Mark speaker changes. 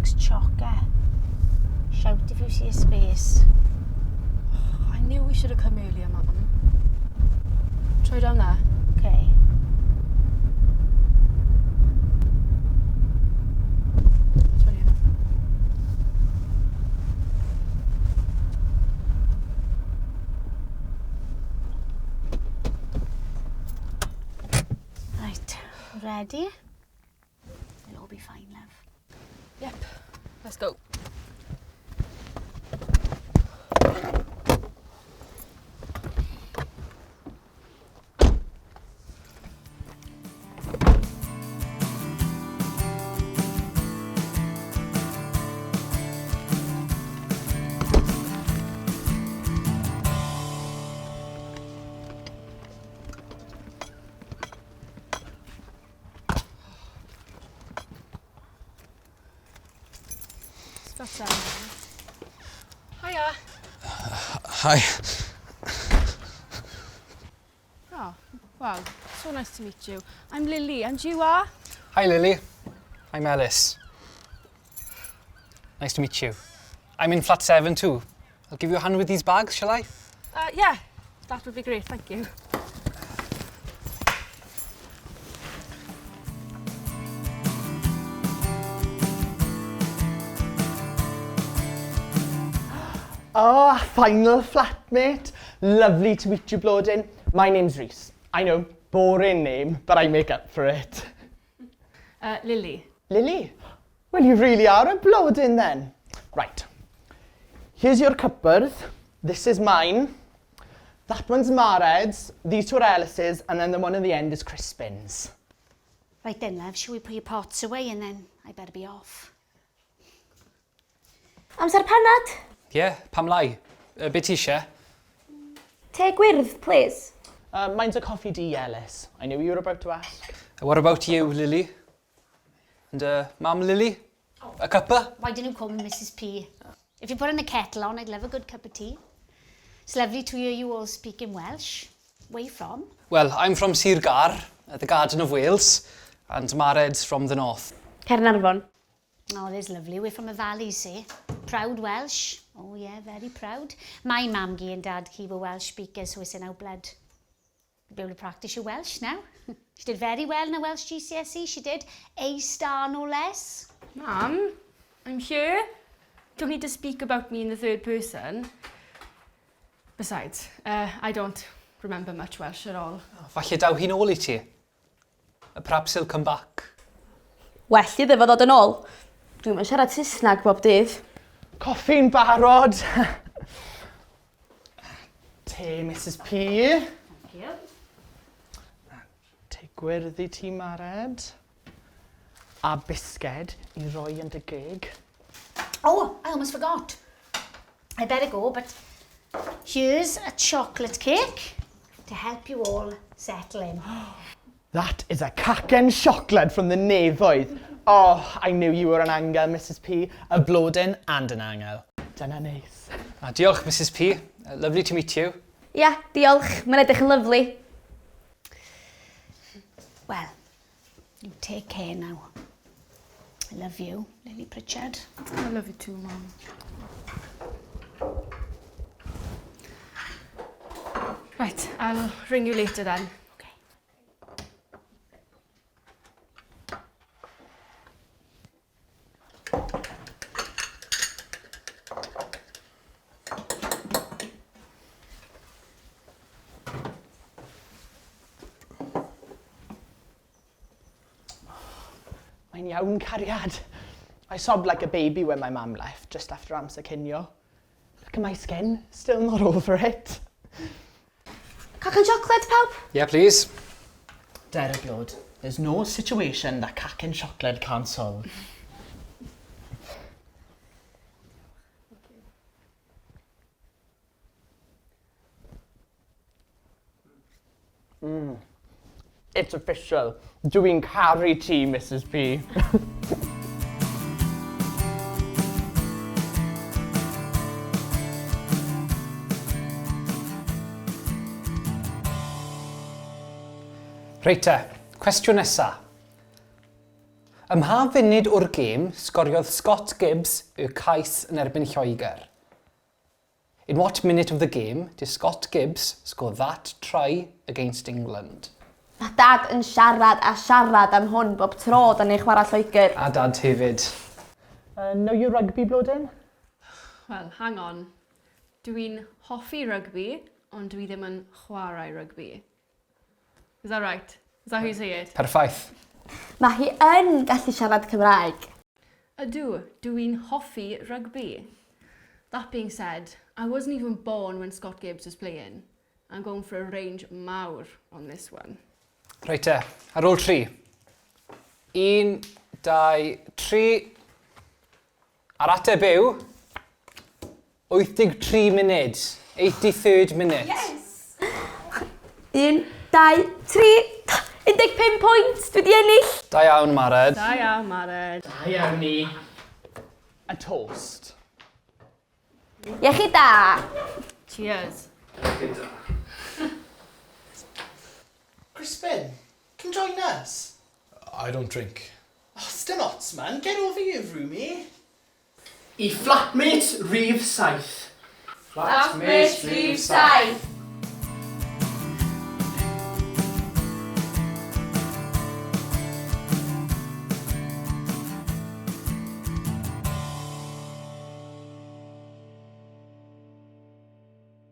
Speaker 1: looks chocker. Shout if you see a space.
Speaker 2: I knew we should have come earlier, Mum. Try down there.
Speaker 1: Okay.
Speaker 2: Sorry.
Speaker 1: Right, ready? It'll all be fine, love.
Speaker 2: Yep, let's go. That's Hiya.
Speaker 3: Hi.
Speaker 2: Oh, wow. So nice to meet you. I'm Lily, and you are?
Speaker 3: Hi, Lily. I'm Ellis. Nice to meet you. I'm in flat 7 too. I'll give you a hand with these bags, shall I?
Speaker 2: Yeah, that would be great, thank you.
Speaker 4: Oh, final flatmate. Lovely to meet you, Blodyn. My name's Rhys. I know, boring name, but I make up for it.
Speaker 2: Lily.
Speaker 4: Lily? Well, you really are a Blodyn then. Right. Here's your cupboard. This is mine. That one's Mared's. These two are Ellis's, and then the one at the end is Crispin's.
Speaker 1: Right then, love, shall we put your pots away and then I better be off?
Speaker 5: Amser Pennod?
Speaker 3: Yeah, pam lai. Be ti isie?
Speaker 5: Te gwyrdd, please.
Speaker 4: Mine's a coffee D, Ellis. I knew you were about to ask.
Speaker 3: What about you, Lily? And Mam Lily? A cuppa?
Speaker 1: Why didn't you call me Mrs. P? If you put in the kettle on, I'd love a good cup of tea. It's lovely to hear you all speak in Welsh. Where are you from?
Speaker 3: Well, I'm from Sir Gar, the Garden of Wales, and Mared's from the north.
Speaker 5: Caernarfon.
Speaker 1: Oh, there's lovely. We're from the valleys, see? Proud Welsh. Oh, yeah, very proud. My mam and dad were Welsh speakers, so it's in our blood. You'll be able to practice your Welsh now. She did very well in the Welsh GCSE. She did A star, no less.
Speaker 2: Mum, I'm here. Don't need to speak about me in the third person. Besides, I don't remember much Welsh at all.
Speaker 3: Falle daw hi'n ôl I ti. Perhaps he'll come back.
Speaker 5: Well i ddefo ddod yn ôl. Dwi'n yn siarad Saesneg bob dydd.
Speaker 4: Coffi'n barod. Te, Mrs P.
Speaker 1: Thank you.
Speaker 4: Te gwyrdd I ti, Mared. A bisged I roi yn dy gig.
Speaker 1: Oh, I almost forgot. I better go, but here's a chocolate cake to help you all settle in.
Speaker 4: That is a cacen siocled from the nefoedd. Oh, I knew you were an angel, Mrs P. A Blodyn and an angel. Dyna neis.
Speaker 3: Diolch, Mrs P. Lovely to meet you.
Speaker 5: Ia, diolch. Mae'n edrych yn lyflu.
Speaker 1: Well, you take care now. I love you, Lily Pritchard.
Speaker 2: I love you too, Mum. Right, I'll ring you later then.
Speaker 1: Okay.
Speaker 4: Mae'n iawn, cariad. I sobbed like a baby when my mum left, just after amser cinio. Look at my skin, still not over it.
Speaker 5: Cacen siocled, pawb?
Speaker 3: Yeah, please.
Speaker 4: Derek Lord, there's no situation that cacen siocled can't solve. It's official. Doing carry tea, Mrs P.
Speaker 3: Reit te, cwestiwn nesa. Ym mha funud o'r gêm, sgoriodd Scott Gibbs y cais yn erbyn Lloegr. In what minute of the game did Scott Gibbs score that try against England?
Speaker 5: Mae dad yn siarad a siarad am hwn bob tro da ni'n chwarae Lloegr.
Speaker 3: A dad hefyd.
Speaker 4: Know your rugby, Blodyn?
Speaker 2: Wel, hang on. Dwi'n hoffi rygbi, ond dwi ddim yn chwarae rygbi. Is that right? Is that how you say it?
Speaker 3: Perffaith.
Speaker 5: Mae hi yn gallu siarad Cymraeg.
Speaker 2: Ydw, dwi'n hoffi rygbi. That being said, I wasn't even born when Scott Gibbs was playing. I'm going for a range mawr on this one.
Speaker 3: Reit te, ar ôl 3. 1, 2, 3. Ar ateb yw 83 munud. 83rd minute.
Speaker 5: Yes! 1, 2, 3. 15 pwynt, dwi di ennill.
Speaker 3: Da iawn, Mared.
Speaker 2: Da iawn, Mared.
Speaker 4: Da iawn ni. A toast.
Speaker 5: Iechyd da.
Speaker 2: Cheers.
Speaker 4: Crispin, come join us.
Speaker 6: I don't drink.
Speaker 4: Oh, Stenots, man. Get over here, roomie.
Speaker 7: I Fflat Mêts rhif 7.
Speaker 5: Fflat Mêts rhif 7.